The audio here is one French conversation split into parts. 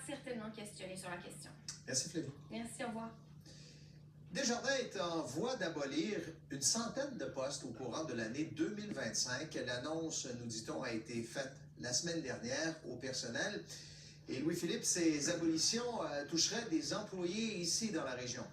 certainement questionner sur la question. Merci Flavie. Merci, au revoir. Desjardins est en voie d'abolir une centaine de postes au courant de l'année 2025. L'annonce, nous dit-on, a été faite la semaine dernière au personnel. Et Louis-Philippe, ces abolitions toucheraient des employés ici dans la région.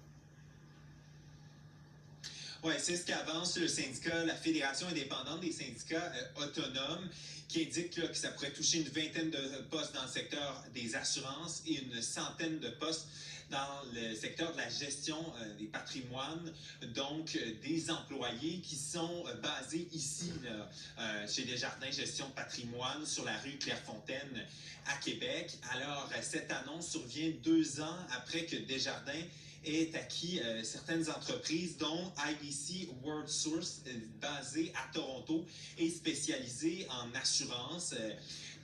Oui, c'est ce qu'avance le syndicat, la Fédération indépendante des syndicats autonomes, qui indique là, que ça pourrait toucher une vingtaine de postes dans le secteur des assurances et une centaine de postes dans le secteur de la gestion des patrimoines, donc des employés qui sont basés ici, là, chez Desjardins Gestion de patrimoine, sur la rue Clairefontaine à Québec. Alors, cette annonce survient 2 ans après que Desjardins ait acquis certaines entreprises, dont IBC World Source, basée à Toronto et spécialisée en assurance.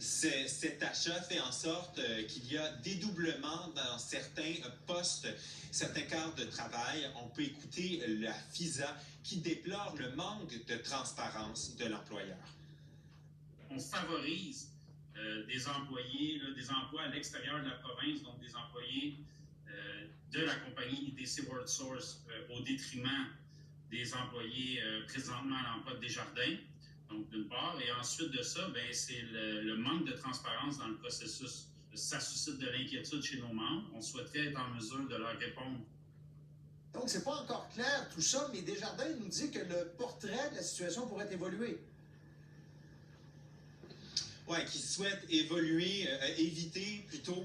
Cet achat fait en sorte qu'il y a dédoublement dans certains postes, certains cadres de travail. On peut écouter la FISA qui déplore le manque de transparence de l'employeur. On favorise des employés, là, des emplois à l'extérieur de la province, donc des employés de la compagnie IDC World Source au détriment des employés présentement à l'emploi de Desjardins. Donc, d'une part, et ensuite de ça, c'est le manque de transparence dans le processus. Ça suscite de l'inquiétude chez nos membres. On souhaiterait être en mesure de leur répondre. Donc, c'est pas encore clair tout ça, mais Desjardins nous dit que le portrait de la situation pourrait évoluer. Oui, qui souhaitent évoluer, éviter plutôt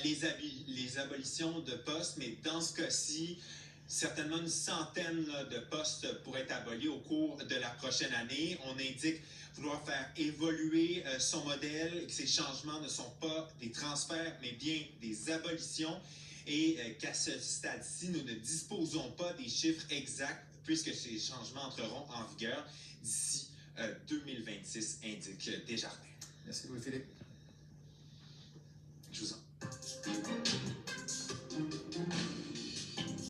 les abolitions de postes, mais dans ce cas-ci, certainement une centaine de postes pourraient être abolis au cours de la prochaine année. On indique vouloir faire évoluer son modèle et que ces changements ne sont pas des transferts, mais bien des abolitions et qu'à ce stade-ci, nous ne disposons pas des chiffres exacts puisque ces changements entreront en vigueur d'ici 2026, indique Desjardins. Merci Louis-Philippe.